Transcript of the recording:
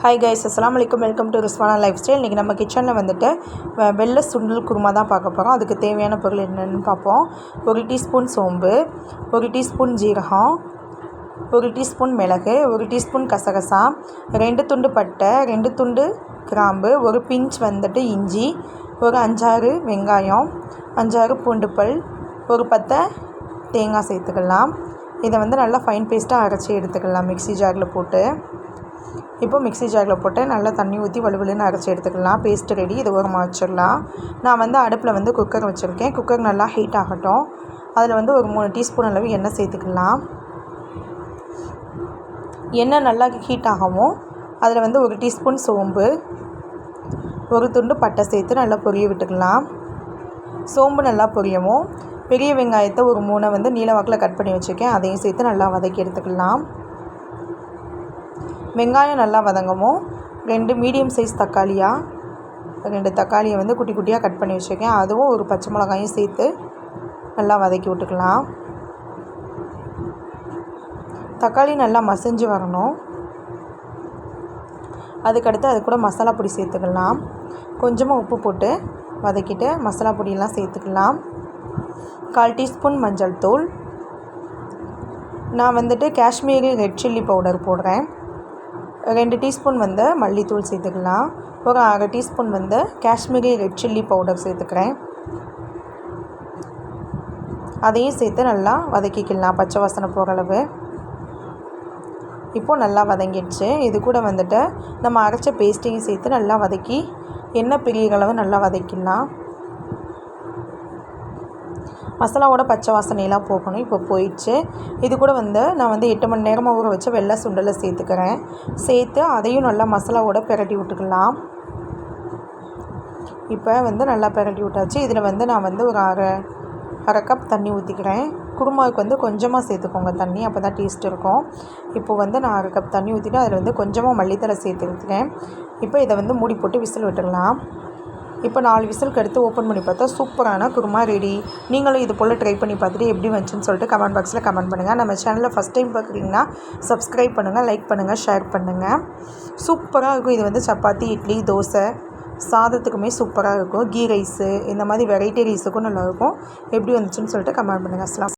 Hi guys, அஸ்ஸலாமு அலைக்கும். Welcome to Rizwana life style. இன்றைக்கி நம்ம கிச்சனில் வந்துட்டு வெள்ளை சுண்டல் குருமா தான் பார்க்க போகிறோம். அதுக்கு தேவையான பொருள் என்னென்னு பார்ப்போம். 1 டீஸ்பூன் சோம்பு, 1 டீஸ்பூன் ஜீரகம், 1 டீஸ்பூன் மிளகு, 1 டீஸ்பூன் கசகசா, 2 துண்டு பட்டை, 2 துண்டு கிராம்பு, 1 பிஞ்ச் வந்துட்டு இஞ்சி, ஒரு 5-6 வெங்காயம், 5-6 பூண்டு பல், ஒரு பத்தை தேங்காய் சேர்த்துக்கலாம். இதை வந்து நல்லா ஃபைன் பேஸ்ட்டாக அரைச்சி எடுத்துக்கலாம் மிக்ஸி ஜாரில் போட்டு. இப்போ மிக்ஸி ஜாரில் போட்டு நல்லா தண்ணி ஊற்றி வலுவலுன்னு அரைச்சி எடுத்துக்கலாம். Paste ready. இது ஓரமாக வச்சிடலாம். நான் வந்து அடுப்பில் வந்து குக்கர் வச்சுருக்கேன். குக்கர் நல்லா ஹீட் ஆகட்டும். அதில் வந்து ஒரு 3 டீஸ்பூன் அளவு எண்ணெய் சேர்த்துக்கலாம். எண்ணெய் நல்லா ஹீட் ஆகவும் அதில் வந்து 1 டீஸ்பூன் சோம்பு, 1 துண்டு பட்டை சேர்த்து நல்லா பொரிய விட்டுக்கலாம். சோம்பு நல்லா பொரியவும் பெரிய வெங்காயத்தை ஒரு 3 வந்து நீல வாக்கில் கட் பண்ணி வச்சுருக்கேன். அதையும் சேர்த்து நல்லா வதக்கி எடுத்துக்கலாம். வெங்காயம் நல்லா வதங்கவும் 2 மீடியம் சைஸ் தக்காளியாக 2 தக்காளியை வந்து குட்டி குட்டியாக கட் பண்ணி வச்சுருக்கேன். அதுவும் ஒரு பச்சை மிளகாயும் சேர்த்து நல்லா வதக்கி விட்டுக்கலாம். தக்காளி நல்லா மசிஞ்சு வரணும். அதுக்கடுத்து அது கூட மசாலா பொடி சேர்த்துக்கலாம். கொஞ்சமாக உப்பு போட்டு வதக்கிட்டு மசாலா பொடியெல்லாம் சேர்த்துக்கலாம். 1/4 டீஸ்பூன் மஞ்சள் தூள். நான் வந்துட்டு காஷ்மீரி ரெட் சில்லி பவுடர் போடுறேன். 2 டீஸ்பூன் வந்து மல்லித்தூள் சேர்த்துக்கலாம். ஒரு 1/2 டீஸ்பூன் வந்து காஷ்மீரி ரெட் சில்லி பவுடர் சேர்த்துக்கிறேன். அதையும் சேர்த்து நல்லா வதக்கிக்கலாம் பச்சை வாசனை போகிற அளவு. இப்போது நல்லா வதங்கிடுச்சு. இது கூட வந்துட்டு நம்ம அரைச்ச பேஸ்ட்டையும் சேர்த்து நல்லா வதக்கி எண்ணெய் பிரிகிற அளவு நல்லா வதக்கிடலாம். மசாலாவோட பச்சை வாசனையெல்லாம் போகணும். இப்போ போயிடுச்சு. இது கூட வந்து நான் வந்து 8 மணி நேரமாக ஊற வச்ச வெள்ளை சுண்டலை சேர்த்துக்கிறேன். சேர்த்து அதையும் நல்லா மசாலாவோட பிரட்டி விட்டுக்கலாம். இப்போ வந்து நல்லா பிரட்டி விட்டாச்சு. இதில் வந்து நான் வந்து ஒரு அரை கப் தண்ணி ஊற்றிக்கிறேன். குருமாவுக்கு வந்து கொஞ்சமாக சேர்த்துக்கோங்க தண்ணி, அப்போ தான் டேஸ்ட் இருக்கும். இப்போது வந்து நான் 1/2 கப் தண்ணி ஊற்றிட்டு அதில் வந்து கொஞ்சமாக மல்லித்தலை சேர்த்துக்கிறேன். இப்போ இதை வந்து மூடி போட்டு விசில் விட்டுடலாம். இப்போ 4 விசிலுக்கு எடுத்து ஓப்பன் பண்ணி பார்த்தா சூப்பரான குருமா ரெடி. நீங்களும் இது போல் ட்ரை பண்ணி பார்த்துட்டு எப்படி வந்துச்சுன்னு சொல்லிட்டு கமெண்ட் பாக்ஸில் கமெண்ட் பண்ணுங்கள். நம்ம சேனலில் ஃபஸ்ட் டைம் பார்க்குறீங்கன்னா சப்ஸ்கிரைப் பண்ணுங்கள், லைக் பண்ணுங்கள், ஷேர் பண்ணுங்கள். சூப்பராக இருக்கும். இது வந்து சப்பாத்தி, இட்லி, தோசை, சாதத்துக்குமே சூப்பராக இருக்கும். கீ ரைஸு இந்த மாதிரி வெரைட்டி ரைஸுக்கும் நல்லாயிருக்கும். எப்படி வந்துச்சுன்னு சொல்லிட்டு கமெண்ட் பண்ணுங்கள். அஸ்ஸலாம்.